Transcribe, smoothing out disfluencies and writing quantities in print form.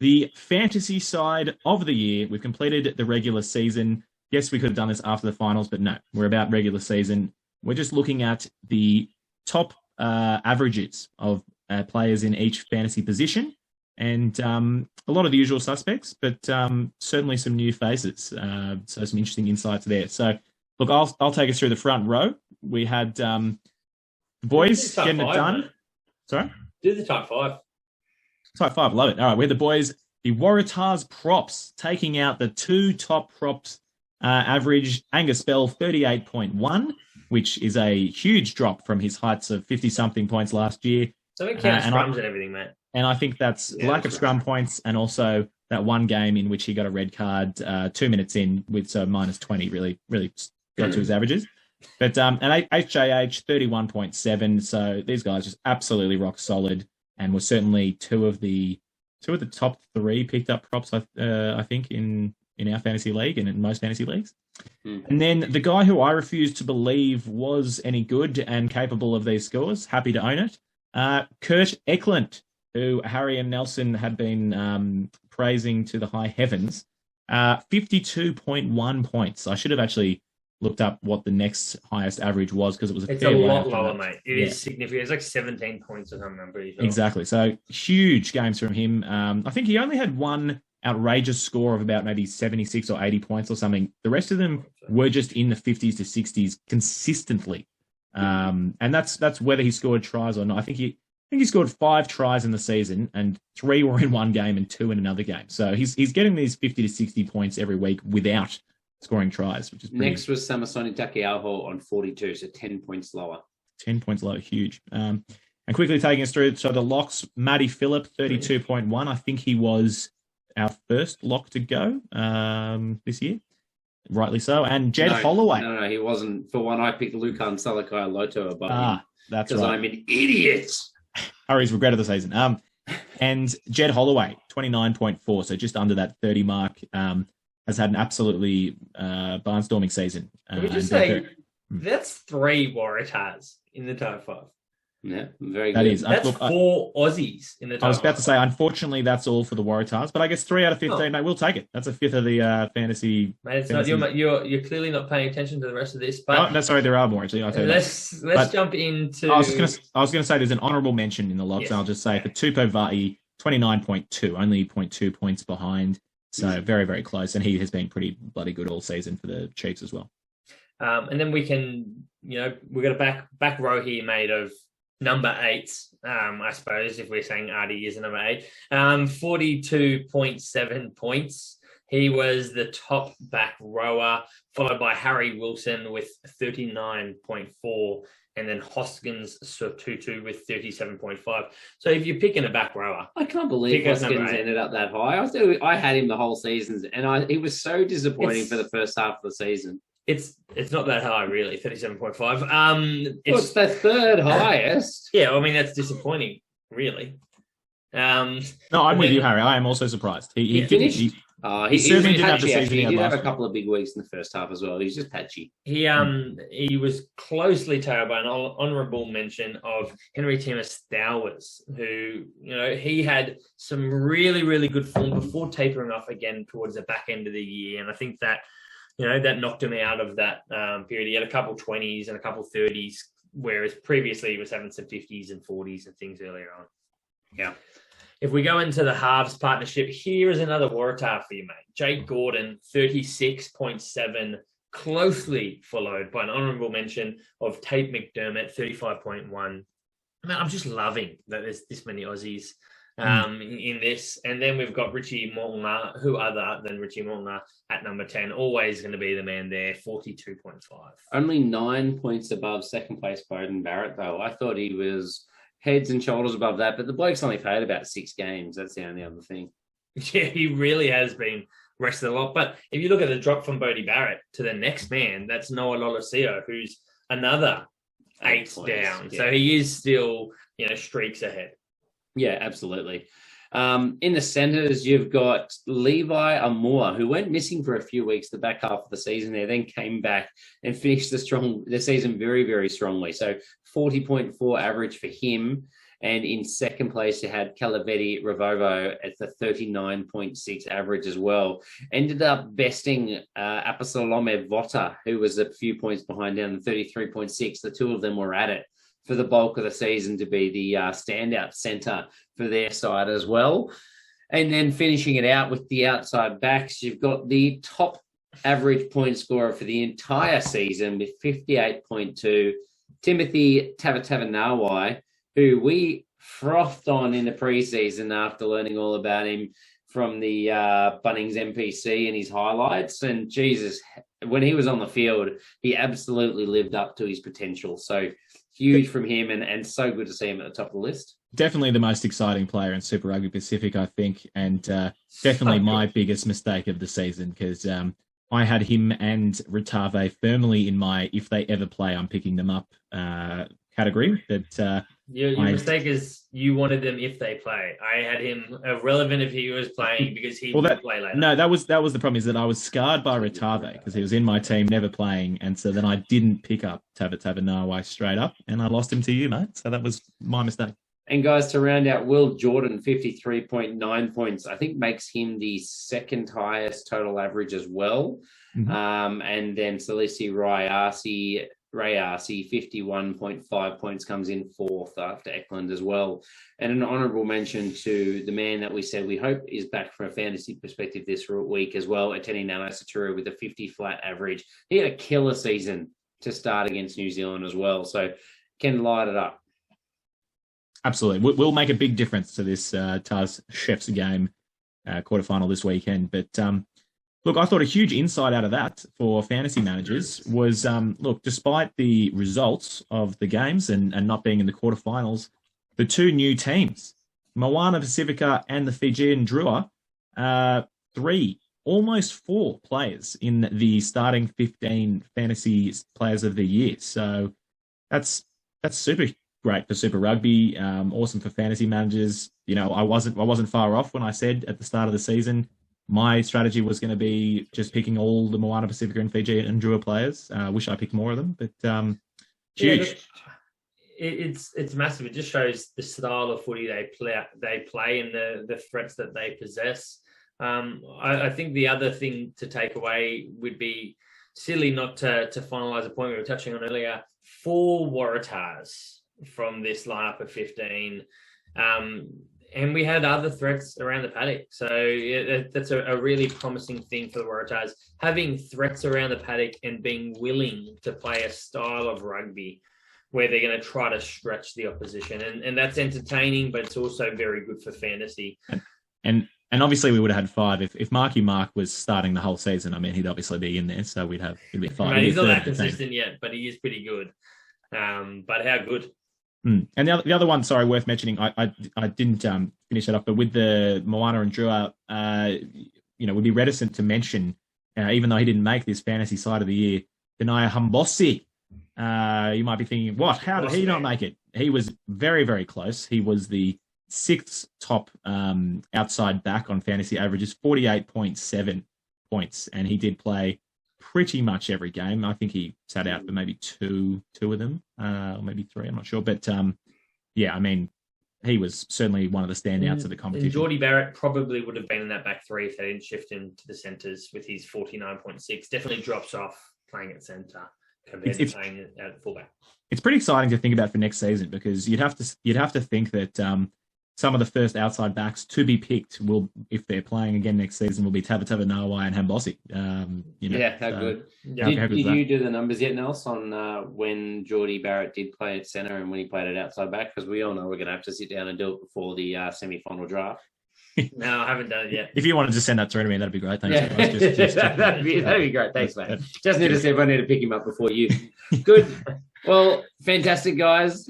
the fantasy side of the year. We've completed the regular season. Yes, we could have done this after the finals, but no, we're about regular season. We're just looking at the top averages of players in each fantasy position, and a lot of the usual suspects, but certainly some new faces. So some interesting insights there. So, look, I'll take us through the front row. We had the boys getting it done. Man. Sorry? Do the top 5. Top 5, love it. All right, we had the boys, the Waratahs props, taking out the 2 top props average. Angus Bell, 38.1, which is a huge drop from his heights of 50-something points last year. So it counts scrums and everything, mate. And I think that's lack of scrum points, and also that one game in which he got a red card 2 minutes in with minus 20 really got to his averages. But and HJH 31.7. So these guys just absolutely rock solid, and were certainly two of the top 3 picked up props. I think in our fantasy league and in most fantasy leagues. And then the guy who I refused to believe was any good and capable of these scores, happy to own it, Kurt Eklund, who Harry and Nelson had been praising to the high heavens. 52.1 points. I should have actually looked up what the next highest average was, because it was a lot lower, mate. It is significant. It's like 17 points or something, I'm pretty sure. Exactly. So huge games from him. I think he only had one outrageous score of about maybe 76 or 80 points or something. The rest of them were just in the 50s to 60s consistently. And that's whether he scored tries or not. I think he scored 5 tries in the season, and 3 were in one game and 2 in another game. So he's getting these 50 to 60 points every week without scoring tries, which is pretty... Next was Samasoni Takiaho on 42, so 10 points lower. 10 points lower, huge. And quickly taking us through, so the locks, Matty Phillip, 32.1. I think he was our first lock to go this year, rightly so. And Jed Holloway. No, he wasn't. For one, I picked Lukan Salakai Loto above him. That's because right. I'm an idiot. Hurry's regret of the season. And Jed Holloway, 29.4, so just under that 30 mark, has had an absolutely barnstorming season. Can we just say, that's 3 Waratahs in the top 5. Yeah, very good. That is. That's 4 Aussies in the top 5. I was about to say, unfortunately, that's all for the Waratahs, but I guess 3 out of 15, mate, we'll take it. That's a fifth of the fantasy. Mate, it's fantasy. Not you're clearly not paying attention to the rest of this. But no, sorry, there are more actually. Let's jump into. I was going to say there's an honourable mention in the logs, and I'll just say for Tupou Vaa'i, 29.2, only 0.2 points behind. So very, very close, and he has been pretty bloody good all season for the Chiefs as well. And then we can, we've got a back row here made of number 8s, I suppose, if we're saying Artie is a number 8. 42.7 points. He was the top back rower, followed by Harry Wilson with 39.4, and then Hoskins Tutu with 37.5. So if you're picking a back rower, I can't believe Hoskins ended up that high. I had him the whole season, and he was so disappointing for the first half of the season. It's not that high, really, 37.5. It's the third highest. Yeah, I mean, that's disappointing, really. No, I'm with you, Harry. I am also surprised. He finished. He certainly didn't have the season he did have a couple of big weeks in the first half as well. He's just patchy. He was closely tailed by an honourable mention of Henry Timus Stowers, who, he had some really, really good form before tapering off again towards the back end of the year. And I think that, that knocked him out of that period. He had a couple 20s and a couple 30s, whereas previously he was having some 50s and 40s and things earlier on. Yeah. If we go into the halves partnership, here is another Waratah for you, mate. Jake Gordon, 36.7, closely followed by an honourable mention of Tate McDermott, 35.1. I mean, I'm just loving that there's this many Aussies in this. And then we've got Richie Morgana, who other than Richie Morgana at number 10, always going to be the man there, 42.5. Only 9 points above second place Bowden Barrett, though. I thought he was heads and shoulders above that, but the bloke's only played about 6 games. That's the only other thing. Yeah, he really has been rested a lot. But if you look at the drop from Bodie Barrett to the next man, that's Noah Lolosio, who's another 8 down. Yeah. So he is still, streaks ahead. Yeah, absolutely. In the centres, you've got Levi Amour, who went missing for a few weeks the back half of the season there, then came back and finished the season very, very strongly. So 40.4 average for him. And in second place, you had Calaveti Ravovo at the 39.6 average as well. Ended up besting Aposolome Vota, who was a few points behind down to 33.6. The two of them were at it for the bulk of the season to be the standout centre for their side as well. And then finishing it out with the outside backs, you've got the top average point scorer for the entire season with 58.2, Timothy Tavithavanawai, who we frothed on in the preseason after learning all about him from the Bunnings NPC and his highlights. And Jesus, when he was on the field, he absolutely lived up to his potential. So huge from him, and so good to see him at the top of the list. Definitely the most exciting player in Super Rugby Pacific, I think, and definitely my biggest mistake of the season, because I had him and Ritave firmly in my if they ever play, I'm picking them up category. But your mistake is you wanted them if they play. I had him irrelevant if he was playing because he would play later. No, that was the problem, is that I was scarred by Ritave because he was in my team, never playing, and so then I didn't pick up Tavithavanawai straight up, and I lost him to you, mate. So that was my mistake. And guys, to round out, Will Jordan, 53.9 points, I think makes him the second highest total average as well. Mm-hmm. And then Felicity Ryan, 51.5 points, comes in fourth after Eklund as well. And an honourable mention to the man that we said we hope is back from a fantasy perspective this week as well, Eteni Nanasatura with a 50 flat average. He had a killer season to start against New Zealand as well, so can light it up. Absolutely. We'll make a big difference to this Taz Chefs game quarterfinal this weekend. But look, I thought a huge insight out of that for fantasy managers was, look, despite the results of the games and not being in the quarterfinals, the two new teams, Moana Pacifica and the Fijian Drua, 3, almost 4 players in the starting 15 fantasy players of the year. So that's super great for Super Rugby, awesome for fantasy managers. You know, I wasn't far off when I said at the start of the season my strategy was going to be just picking all the Moana Pacifica and Fiji and Drua players. Wish I picked more of them, but huge. Yeah, it's massive. It just shows the style of footy they play and the threats that they possess. I think the other thing to take away would be silly not to finalise a point we were touching on earlier. 4 Waratahs from this lineup of 15. And we had other threats around the paddock. So that's a really promising thing for the Waratahs. Having threats around the paddock and being willing to play a style of rugby where they're going to try to stretch the opposition. And that's entertaining, but it's also very good for fantasy. And obviously we would have had 5. If Marky Mark was starting the whole season, I mean, he'd obviously be in there. So he'd be 5. Mate, he's not that consistent yet, but he is pretty good. But how good? And the other one, sorry, worth mentioning, I didn't finish that off, but with the Moana and Drua, would be reticent to mention, even though he didn't make this fantasy side of the year, Denaya Hambosi. You might be thinking, what? How did he not make it? He was very, very close. He was the 6th top outside back on fantasy averages, 48.7 points, and he did play pretty much every game. I think he sat out for maybe two of them, or maybe 3. I'm not sure, but I mean, he was certainly one of the standouts of the competition. And Geordie Barrett probably would have been in that back 3 if they didn't shift him to the centres with his 49.6. Definitely drops off playing at centre compared to playing at fullback. It's pretty exciting to think about for next season, because you'd have to think that some of the first outside backs to be picked will, if they're playing again next season, will be Tavithavanawai and Hambosi. How good. Did you do the numbers yet, Nels, on when Geordie Barrett did play at centre and when he played at outside back? Because we all know we're going to have to sit down and do it before the semi-final draft. No, I haven't done it yet. If you wanted to send that through to me, that'd be great. Thanks. Yeah. That'd be great. Thanks, mate. Just need to see if I need to pick him up before you. Good. Well, fantastic, guys.